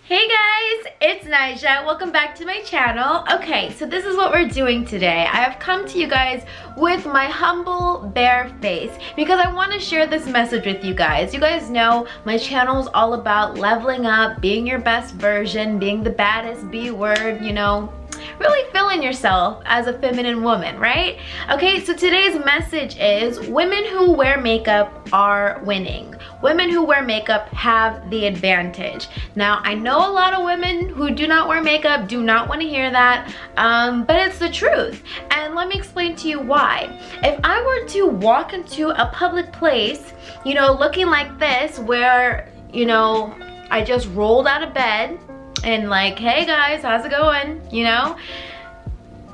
Hey guys, it's Nija. Welcome back to my channel. Okay, so this is what we're doing today. I have come to you guys with my humble bare face because I want to share this message with you guys. You guys know my channel is all about leveling up, being your best version, being the baddest B word, you know, really feeling yourself as a feminine woman, right? Okay, so today's message is women who wear makeup are winning. Women who wear makeup have the advantage. Now, I know a lot of women who do not wear makeup do not want to hear that, but it's the truth. And let me explain to you why. If I were to walk into a public place, you know, looking like this, where, you know, I just rolled out of bed, and like, hey guys, how's it going? You know,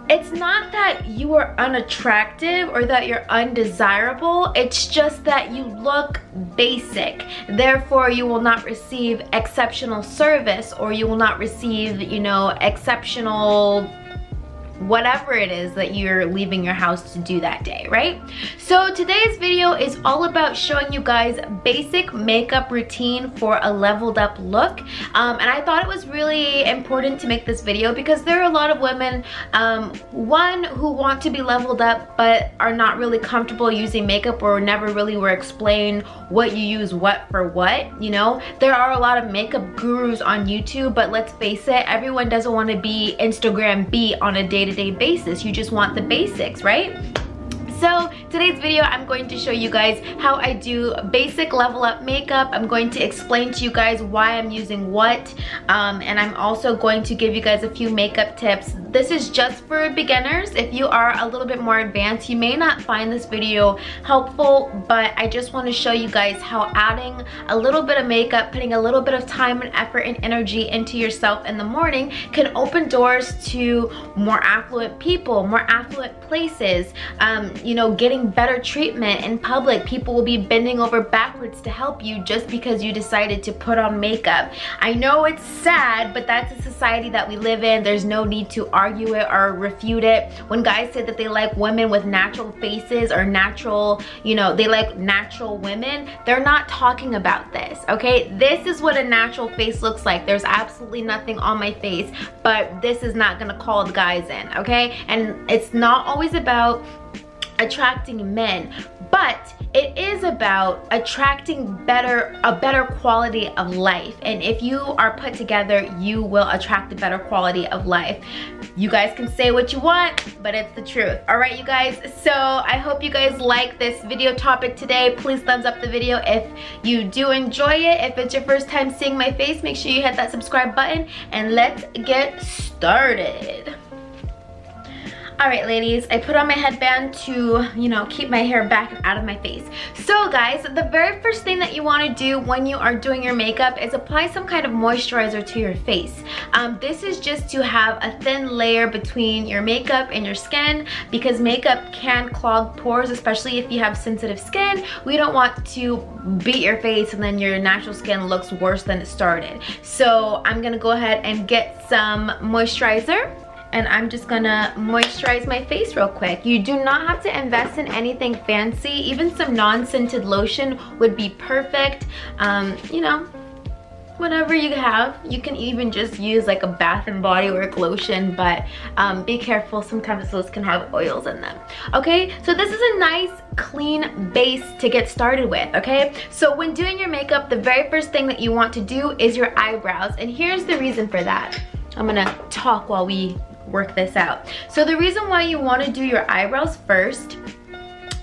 it's not that you are unattractive or that you're undesirable. It's just that you look basic. Therefore, you will not receive exceptional service, or you will not receive, you know, exceptional whatever it is that you're leaving your house to do that day, right? So today's video is all about showing you guys basic makeup routine for a leveled up look. And I thought it was really important to make this video because there are a lot of women, one, who want to be leveled up but are not really comfortable using makeup, or never really were explained what you use what for what, you know? There are a lot of makeup gurus on YouTube, but let's face it, everyone doesn't want to be Instagram beat on a day-to-day basis. You just want the basics, right? So today's video, I'm going to show you guys how I do basic level up makeup. I'm going to explain to you guys why I'm using what, and I'm also going to give you guys a few makeup tips. This is just for beginners. If you are a little bit more advanced, you may not find this video helpful, but I just want to show you guys how adding a little bit of makeup, putting a little bit of time and effort and energy into yourself in the morning can open doors to more affluent people, more affluent places, you know, getting better treatment in public. People will be bending over backwards to help you just because you decided to put on makeup. I know it's sad, but that's the society that we live in. There's no need to argue it or refute it. When guys say that they like women with natural faces or natural, you know, they like natural women, they're not talking about this, okay? This is what a natural face looks like. There's absolutely nothing on my face, but this is not gonna call the guys in, okay? And it's not always about attracting men, but it is about attracting a better quality of life. And if you are put together, you will attract a better quality of life. You guys can say what you want, but it's the truth. All right, you guys, so I hope you guys like this video topic today. Please thumbs up the video if you do enjoy it. If it's your first time seeing my face, make sure you hit that subscribe button, and let's get started. All right, ladies, I put on my headband to, you know, keep my hair back and out of my face. So guys, the very first thing that you want to do when you are doing your makeup is apply some kind of moisturizer to your face. This is just to have a thin layer between your makeup and your skin, because makeup can clog pores, especially if you have sensitive skin. We don't want to beat your face and then your natural skin looks worse than it started. So I'm gonna go ahead and get some moisturizer, and I'm just gonna moisturize my face real quick. You do not have to invest in anything fancy. Even some non-scented lotion would be perfect. You know, whatever you have. You can even just use like a Bath and Body Works lotion, but be careful, sometimes those can have oils in them. Okay, so this is a nice clean base to get started with, okay? So when doing your makeup, the very first thing that you want to do is your eyebrows, and here's the reason for that. I'm gonna talk while we work this out. So the reason why you want to do your eyebrows first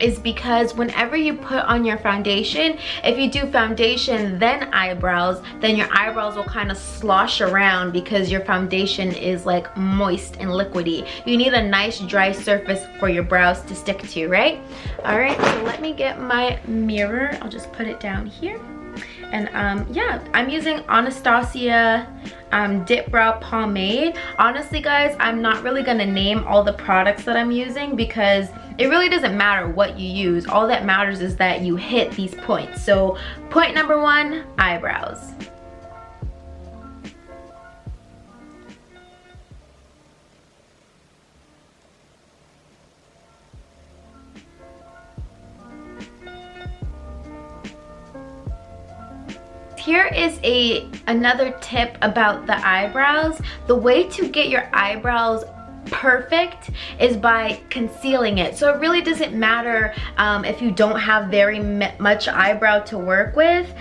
is because whenever you put on your foundation, if you do foundation then eyebrows, then your eyebrows will kind of slosh around because your foundation is like moist and liquidy. You need a nice dry surface for your brows to stick to, right? All right, so let me get my mirror. I'll just put it down here. And yeah, I'm using Anastasia Dip Brow Pomade. Honestly, guys, I'm not really gonna name all the products that I'm using because it really doesn't matter what you use. All that matters is that you hit these points. So point number one, eyebrows. here is another tip about the eyebrows. The way to get your eyebrows perfect is by concealing it. So it really doesn't matter if you don't have very much eyebrow to work with.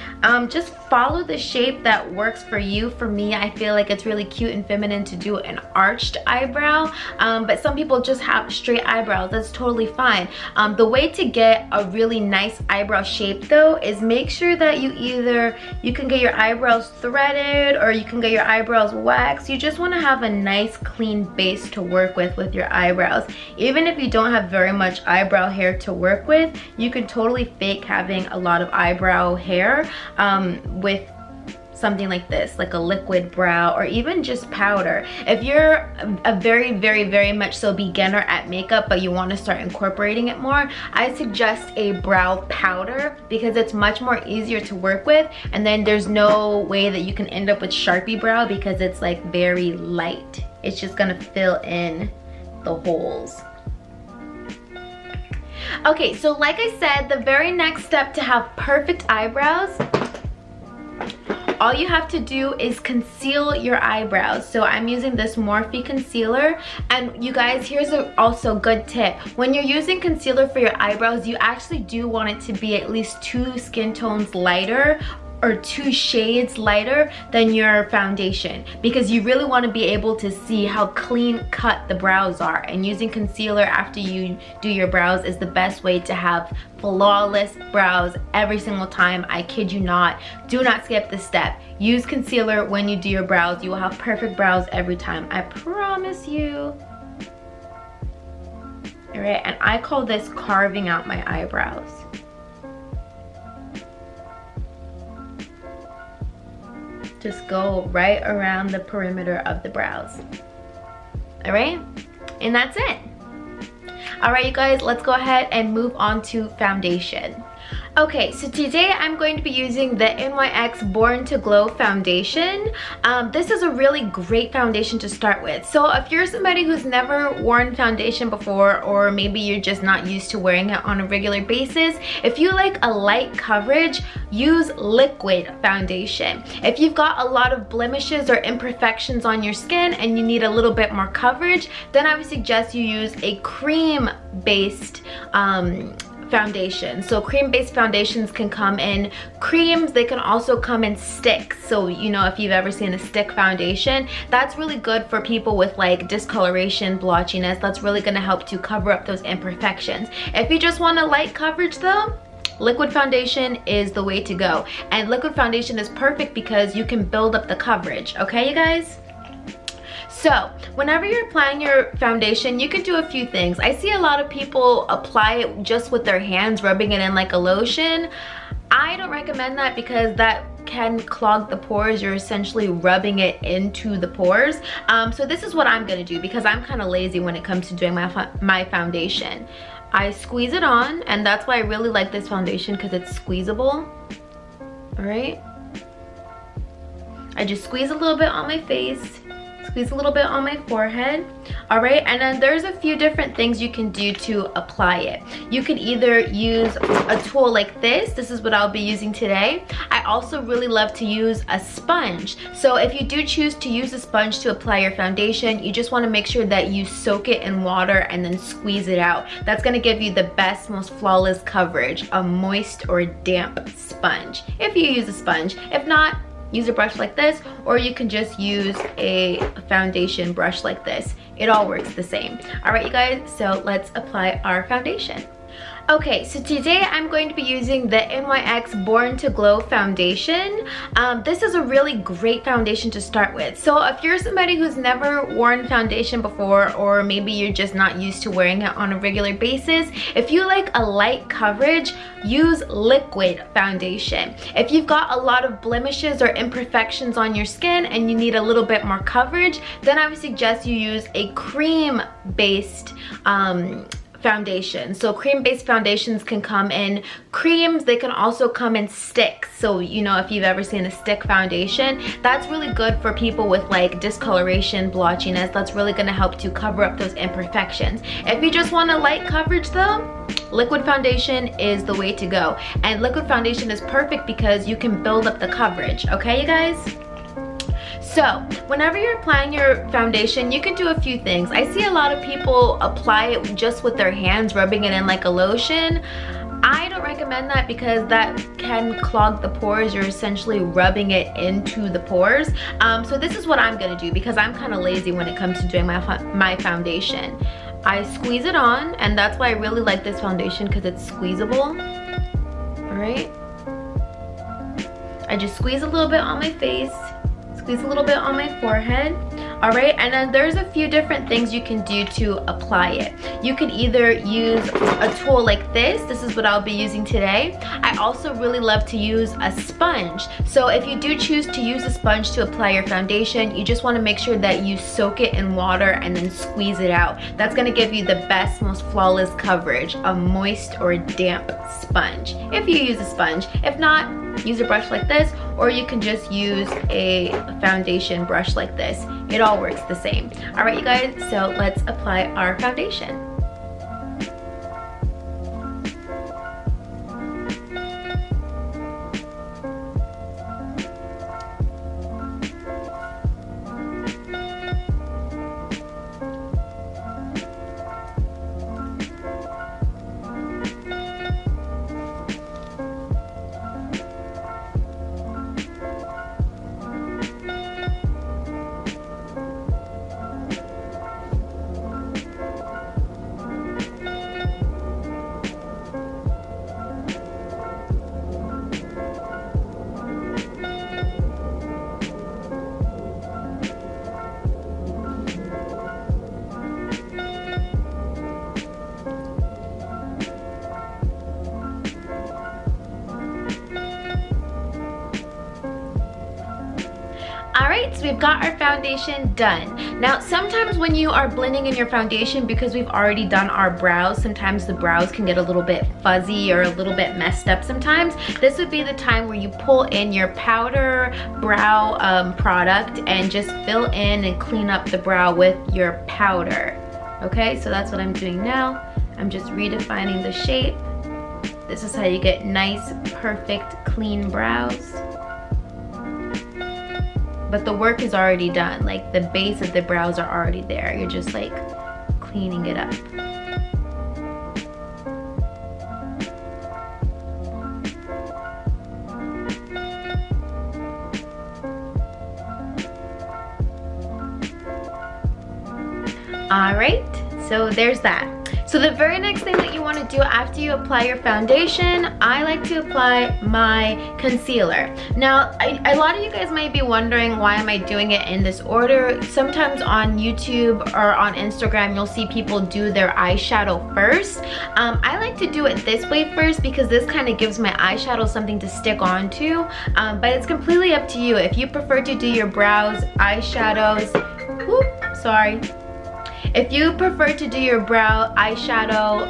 Just follow the shape that works for you. For me, I feel like it's really cute and feminine to do an arched eyebrow, but some people just have straight eyebrows. That's totally fine. The way to get a really nice eyebrow shape though is make sure that you can get your eyebrows threaded or you can get your eyebrows waxed. You just want to have a nice clean base to work with your eyebrows. Even if you don't have very much eyebrow hair to work with, you can totally fake having a lot of eyebrow hair with something like this, like a liquid brow or even just powder. If you're a very much so beginner at makeup but you want to start incorporating it more, I suggest a brow powder because it's much more easier to work with, and then there's no way that you can end up with Sharpie brow because it's like very light. It's just gonna fill in the holes. Okay, so like I said, the very next step to have perfect eyebrows, all you have to do is conceal your eyebrows. So I'm using this Morphe concealer, and you guys, here's also good tip. When you're using concealer for your eyebrows, you actually do want it to be at least 2 skin tones lighter or 2 shades lighter than your foundation, because you really want to be able to see how clean cut the brows are, and using concealer after you do your brows is the best way to have flawless brows every single time. I kid you not. Do not skip this step. Use concealer when you do your brows. You will have perfect brows every time. I promise you. Alright, and I call this carving out my eyebrows. Just go right around the perimeter of the brows. All right, and that's it. All right, you guys, let's go ahead and move on to foundation. Okay, so today I'm going to be using the NYX Born to Glow foundation. This is a really great foundation to start with. So if you're somebody who's never worn foundation before, or maybe you're just not used to wearing it on a regular basis, if you like a light coverage, use liquid foundation. If you've got a lot of blemishes or imperfections on your skin and you need a little bit more coverage, then I would suggest you use a cream-based foundation. So cream-based foundations can come in creams, they can also come in sticks. So you know, if you've ever seen a stick foundation, that's really good for people with like discoloration, blotchiness. That's really going to help to cover up those imperfections. If you just want a light coverage though, liquid foundation is the way to go. And liquid foundation is perfect because you can build up the coverage. Okay, you guys? So whenever you're applying your foundation, you can do a few things. I see a lot of people apply it just with their hands, rubbing it in like a lotion. I don't recommend that because that can clog the pores. You're essentially rubbing it into the pores. So this is what I'm gonna do because I'm kind of lazy when it comes to doing my foundation. I squeeze it on, and that's why I really like this foundation, because it's squeezable. All right, I just squeeze a little bit on my face, squeeze a little bit on my forehead. All right, and then there's a few different things you can do to apply it. You can either use a tool like this. This is what I'll be using today. I also really love to use a sponge. So if you do choose to use a sponge to apply your foundation, you just want to make sure that you soak it in water and then squeeze it out. That's going to give you the best, most flawless coverage, a moist or damp sponge, if you use a sponge. If not, use a brush like this, or you can just use a foundation brush like this. It all works the same. All right, you guys, so let's apply our foundation. Okay, so today I'm going to be using the NYX Born to Glow foundation. This is a really great foundation to start with. So if you're somebody who's never worn foundation before, or maybe you're just not used to wearing it on a regular basis, if you like a light coverage, use liquid foundation. If you've got a lot of blemishes or imperfections on your skin and you need a little bit more coverage, then I would suggest you use a cream-based foundation. So cream-based foundations can come in creams, they can also come in sticks. So you know, if you've ever seen a stick foundation, that's really good for people with like discoloration, blotchiness. That's really going to help to cover up those imperfections. If you just want a light coverage though, liquid foundation is the way to go. And liquid foundation is perfect because you can build up the coverage, okay you guys? So whenever you're applying your foundation, you can do a few things. I see a lot of people apply it just with their hands, rubbing it in like a lotion. I don't recommend that because that can clog the pores. You're essentially rubbing it into the pores. So this is what I'm gonna do because I'm kind of lazy when it comes to doing my foundation. I squeeze it on, and that's why I really like this foundation because it's squeezable. All right. I just squeeze a little bit on my face. Squeeze a little bit on my forehead. All right, and then there's a few different things you can do to apply it. You can either use a tool like this. This is what I'll be using today. I also really love to use a sponge. So if you do choose to use a sponge to apply your foundation, you just want to make sure that you soak it in water and then squeeze it out. That's going to give you the best, most flawless coverage, a moist or damp sponge, if you use a sponge. If not, use a brush like this, or you can just use a foundation brush like this. It all works the same. All right, you guys, so let's apply our foundation. Alright, so we've got our foundation done. Now sometimes when you are blending in your foundation, because we've already done our brows, sometimes the brows can get a little bit fuzzy or a little bit messed up sometimes. This would be the time where you pull in your powder brow product and just fill in and clean up the brow with your powder. Okay, so that's what I'm doing now. I'm just redefining the shape. This is how you get nice, perfect, clean brows. But the work is already done. Like the base of the brows are already there. You're just like cleaning it up. All right, so there's that. So the very next thing that you want to do after you apply your foundation, I like to apply my concealer. Now, a lot of you guys might be wondering, why am I doing it in this order? Sometimes on YouTube or on Instagram, you'll see people do their eyeshadow first. I like to do it this way first because this kind of gives my eyeshadow something to stick onto, but it's completely up to you. If you prefer to do your brows, eyeshadows, if you prefer to do your brow eyeshadow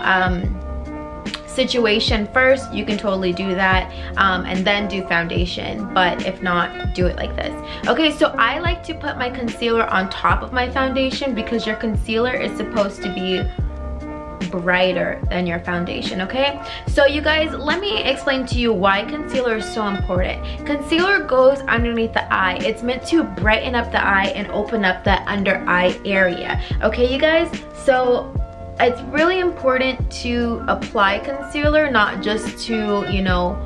situation first, you can totally do that and then do foundation. But if not, do it like this. Okay, so I like to put my concealer on top of my foundation because your concealer is supposed to be brighter than your foundation. Okay, so you guys, let me explain to you why concealer is so important. Concealer goes underneath the eye. It's meant to brighten up the eye and open up the under eye area. Okay, you guys, so it's really important to apply concealer, not just to, you know,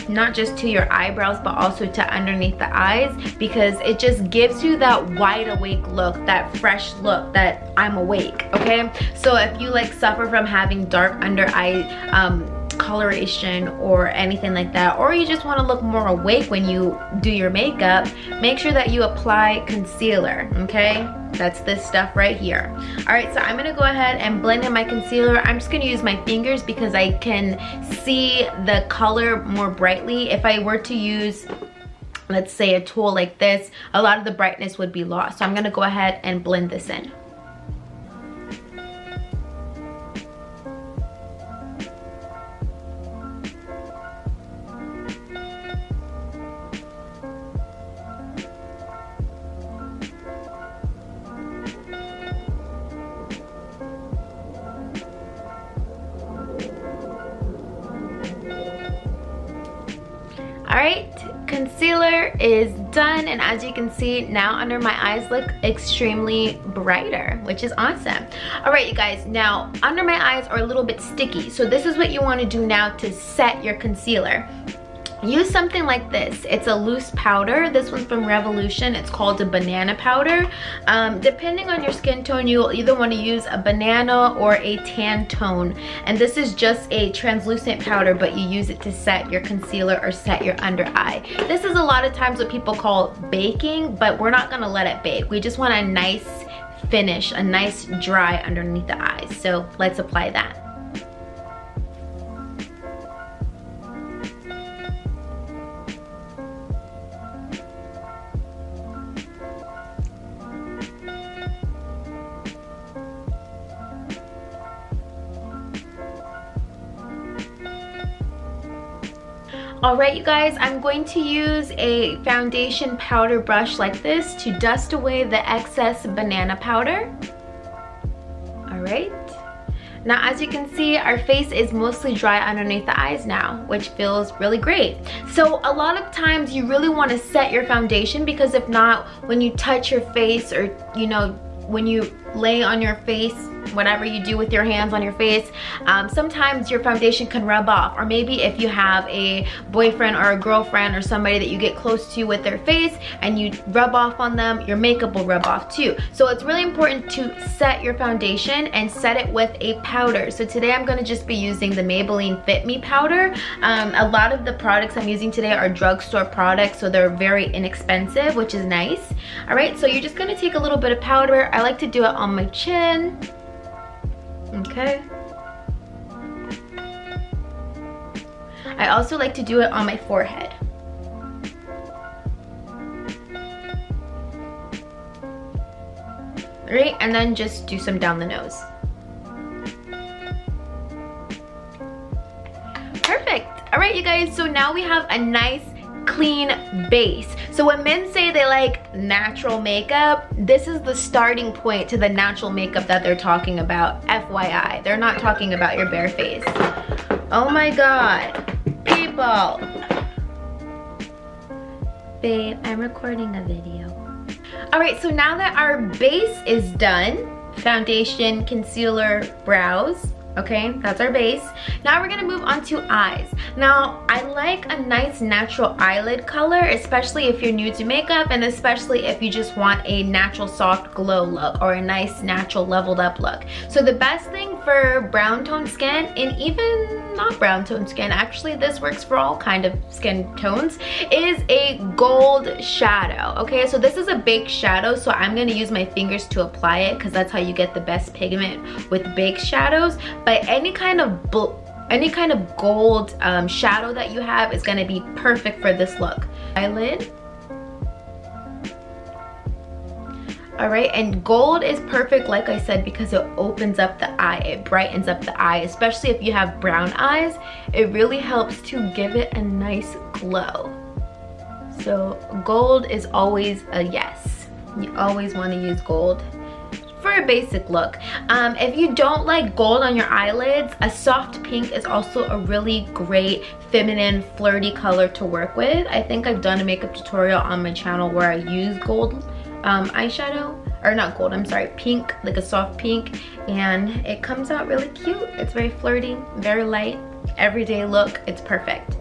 not just to your eyebrows, but also to underneath the eyes, because it just gives you that wide awake look, that fresh look, that I'm awake. Okay, so if you like suffer from having dark under eye coloration or anything like that, or you just want to look more awake when you do your makeup, make sure that you apply concealer. Okay, that's this stuff right here. All right, so I'm gonna go ahead and blend in my concealer. I'm just gonna use my fingers because I can see the color more brightly. If I were to use, let's say, a tool like this, a lot of the brightness would be lost. So I'm gonna go ahead and blend this in. concealer is done, and as you can see, now under my eyes look extremely brighter, which is awesome. All right, you guys, now under my eyes are a little bit sticky, so this is what you want to do now to set your concealer. Use something like this. It's a loose powder. This one's from Revolution. It's called a banana powder. Depending on your skin tone, you'll either want to use a banana or a tan tone. And this is just a translucent powder, but you use it to set your concealer or set your under eye. This is a lot of times what people call baking, but we're not gonna let it bake. We just want a nice finish, a nice dry underneath the eyes. So let's apply that. Alright, you guys, I'm going to use a foundation powder brush like this to dust away the excess banana powder. Alright. Now, as you can see, our face is mostly dry underneath the eyes now, which feels really great. So a lot of times you really want to set your foundation, because if not, when you touch your face, or you know, when you lay on your face, whatever you do with your hands on your face, sometimes your foundation can rub off. Or maybe if you have a boyfriend or a girlfriend or somebody that you get close to with their face and you rub off on them, your makeup will rub off too. So it's really important to set your foundation and set it with a powder. So today I'm going to just be using the Maybelline Fit Me powder. A lot of the products I'm using today are drugstore products, so they're very inexpensive, which is nice. Alright, so you're just going to take a little bit of powder. I like to do it on my chin. Okay. I also like to do it on my forehead. Alright, and then just do some down the nose. Perfect. Alright, you guys, so now we have a nice clean base. So when men say they like natural makeup, this is the starting point to the natural makeup that they're talking about. FYI, they're not talking about your bare face. Oh my god, people. Babe, I'm recording a video. Alright, so now that our base is done, foundation, concealer, brows, okay, that's our base. Now we're gonna move on to eyes. Now, I like a nice natural eyelid color, especially if you're new to makeup, and especially if you just want a natural soft glow look or a nice natural leveled up look. So the best thing for brown tone skin, and even not brown tone skin, actually this works for all kind of skin tones, is a gold shadow. Okay, so this is a baked shadow, so I'm gonna use my fingers to apply it because that's how you get the best pigment with baked shadows. But any kind of gold shadow that you have is gonna be perfect for this look. Eyelid. Alright, and gold is perfect, like I said, because it opens up the eye, it brightens up the eye, especially if you have brown eyes. It really helps to give it a nice glow. So gold is always a yes. You always want to use gold for a basic look. If you don't like gold on your eyelids, a soft pink is also a really great feminine flirty color to work with. I think I've done a makeup tutorial on my channel where I use gold eyeshadow, or not gold, I'm sorry, pink, like a soft pink, and it comes out really cute. It's very flirty, very light, everyday look. It's perfect.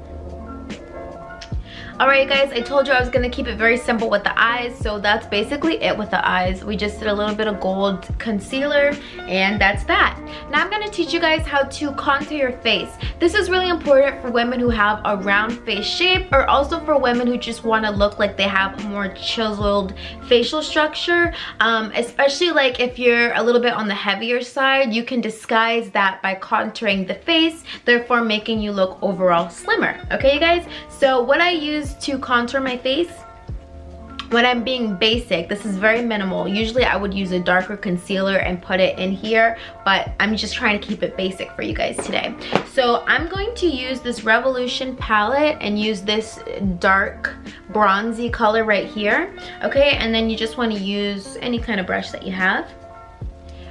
Alright guys, I told you I was going to keep it very simple with the eyes, so that's basically it with the eyes. We just did a little bit of gold concealer, and that's that. Now I'm going to teach you guys how to contour your face. This is really important for women who have a round face shape, or also for women who just want to look like they have a more chiseled facial structure. Especially like if you're a little bit on the heavier side, you can disguise that by contouring the face, therefore making you look overall slimmer. Okay you guys, so what I use to contour my face when I'm being basic, this is very minimal. Usually I would use a darker concealer and put it in here, but I'm just trying to keep it basic for you guys today. So I'm going to use this Revolution palette and use this dark bronzy color right here. Okay, and then you just want to use any kind of brush that you have,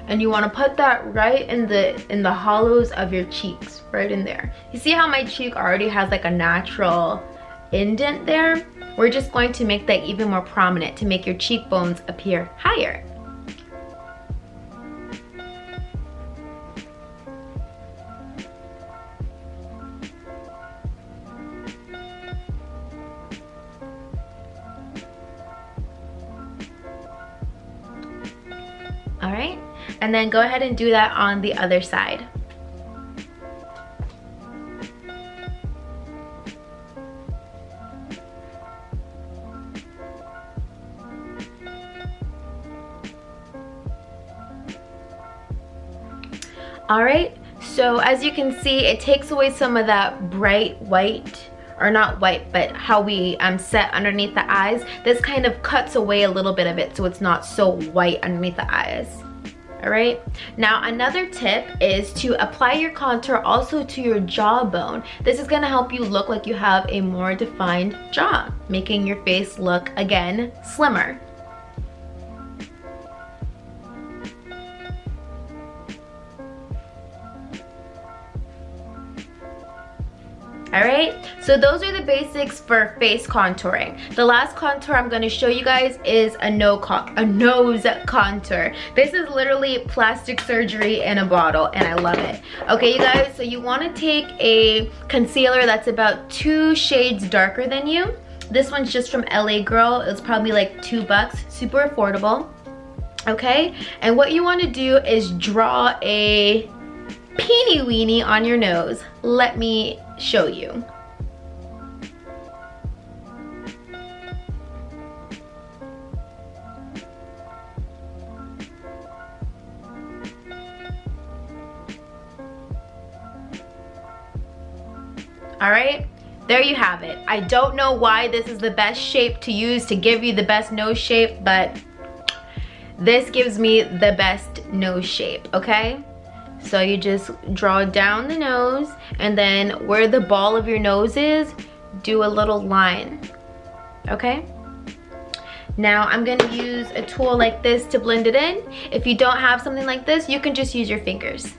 and you want to put that right in the hollows of your cheeks, right in there. You see how my cheek already has like a natural indent there? we're just going to make that even more prominent to make your cheekbones appear higher. All right, and then go ahead and do that on the other side. All right, so as you can see, it takes away some of that bright white, or not white, but how we set underneath the eyes. This kind of cuts away a little bit of it so it's not so white underneath the eyes. All right, now another tip is to apply your contour also to your jawbone. This is gonna help you look like you have a more defined jaw, making your face look, again, slimmer. All right, so those are the basics for face contouring. The last contour I'm going to show you guys is a nose contour. This is literally plastic surgery in a bottle, and I love it. Okay, you guys, so you want to take a concealer that's about 2 shades darker than you. This one's just from LA Girl. It's probably like $2, super affordable. Okay, and what you want to do is draw a peeny weeny on your nose. Let me show you. All right, there you have it. I don't know why this is the best shape to use to give you the best nose shape, but this gives me the best nose shape, okay? So you just draw down the nose, and then where the ball of your nose is, do a little line, okay? Now I'm gonna use a tool like this to blend it in. If you don't have something like this, you can just use your fingers.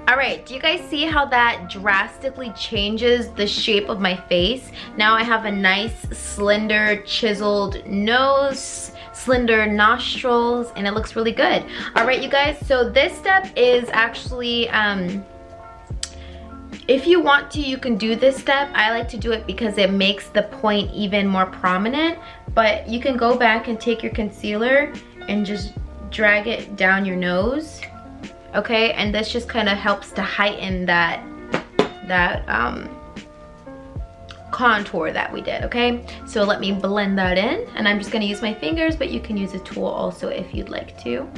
All right, do you guys see how that drastically changes the shape of my face? Now I have a nice, slender, chiseled nose, slender nostrils, and it looks really good. All right, you guys, so this step is actually, if you want to, you can do this step. I like to do it because it makes the point even more prominent, but you can go back and take your concealer and just drag it down your nose. Okay, and this just kind of helps to heighten that contour that we did. Okay, so let me blend that in, and I'm just going to use my fingers, but you can use a tool also if you'd like to.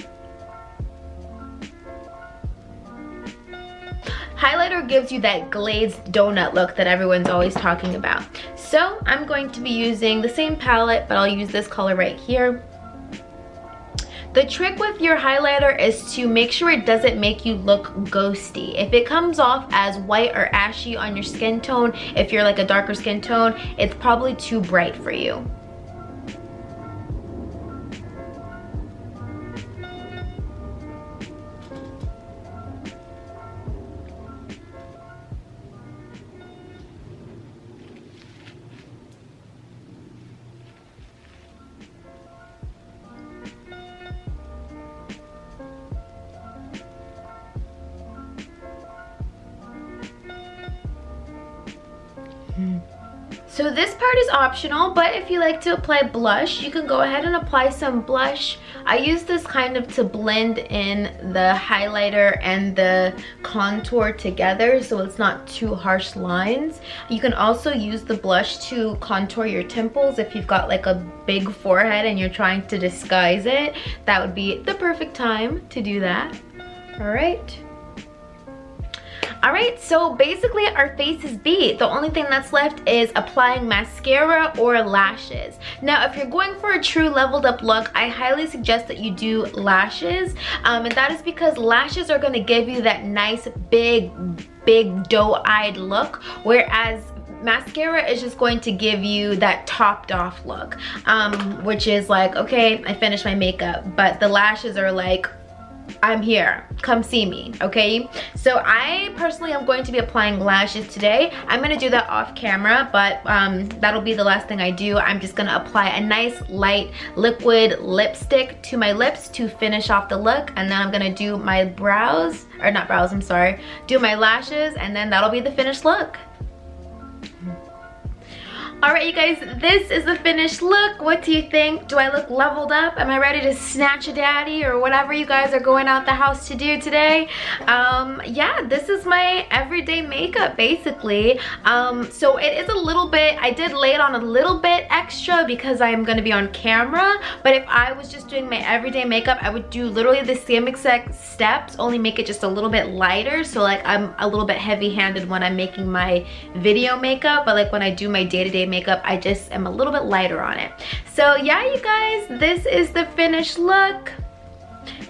Highlighter gives you that glazed donut look that everyone's always talking about. So I'm going to be using the same palette, but I'll use this color right here. The trick with your highlighter is to make sure it doesn't make you look ghosty. If it comes off as white or ashy on your skin tone, if you're like a darker skin tone, it's probably too bright for you. So this part is optional, but if you like to apply blush, you can go ahead and apply some blush. I use this kind of to blend in the highlighter and the contour together so it's not too harsh lines. You can also use the blush to contour your temples if you've got like a big forehead and you're trying to disguise it. That would be the perfect time to do that. All right. All right, so basically our face is beat. The only thing that's left is applying mascara or lashes. Now, if you're going for a true leveled up look, I highly suggest that you do lashes. And that is because lashes are gonna give you that nice, big doe-eyed look, whereas mascara is just going to give you that topped off look, which is like, okay, I finished my makeup, but the lashes are like, I'm here, come see me, okay? So I personally am going to be applying lashes today. I'm gonna do that off camera, but that'll be the last thing I do. I'm just gonna apply a nice light liquid lipstick to my lips to finish off the look, and then I'm gonna do my brows, or not brows, I'm sorry, do my lashes, and then that'll be the finished look. Alright you guys, this is the finished look. What do you think? Do I look leveled up? Am I ready to snatch a daddy or whatever you guys are going out the house to do today? Yeah, this is my everyday makeup basically. So it is a little bit, I did lay it on a little bit extra because I am going to be on camera, but if I was just doing my everyday makeup, I would do literally the same exact steps, only make it just a little bit lighter, so like I'm a little bit heavy-handed when I'm making my video makeup, but like when I do my day-to-day makeup, I just am a little bit lighter on it. So yeah, you guys, this is the finished look.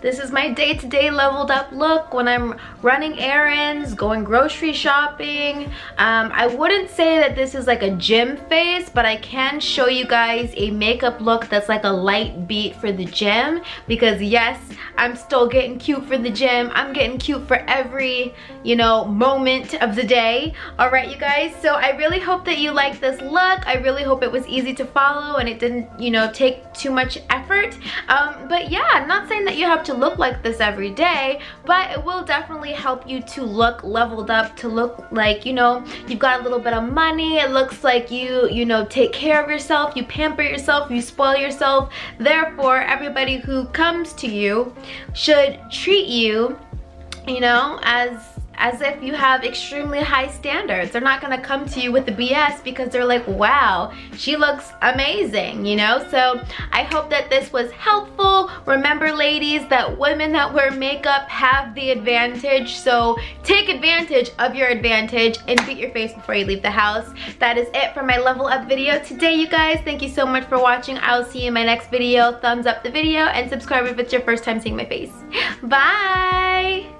This is my day-to-day leveled up look when I'm running errands, going grocery shopping. I wouldn't say that this is like a gym face, but I can show you guys a makeup look that's like a light beat for the gym, because yes, I'm still getting cute for the gym. I'm getting cute for every, you know, moment of the day. All right, you guys, so I really hope that you like this look. I really hope it was easy to follow and it didn't, you know, take too much effort. But yeah, I'm not saying that you have to look like this every day, but it will definitely help you to look leveled up, to look like, you know, you've got a little bit of money. It looks like you know, take care of yourself, you pamper yourself, you spoil yourself. Therefore, everybody who comes to you should treat you, you know, as if you have extremely high standards. They're not gonna come to you with the BS because they're like, wow, she looks amazing, you know? So I hope that this was helpful. Remember, ladies, that women that wear makeup have the advantage, so take advantage of your advantage and beat your face before you leave the house. That is it for my level up video today, you guys. Thank you so much for watching. I will see you in my next video. Thumbs up the video and subscribe if it's your first time seeing my face. Bye!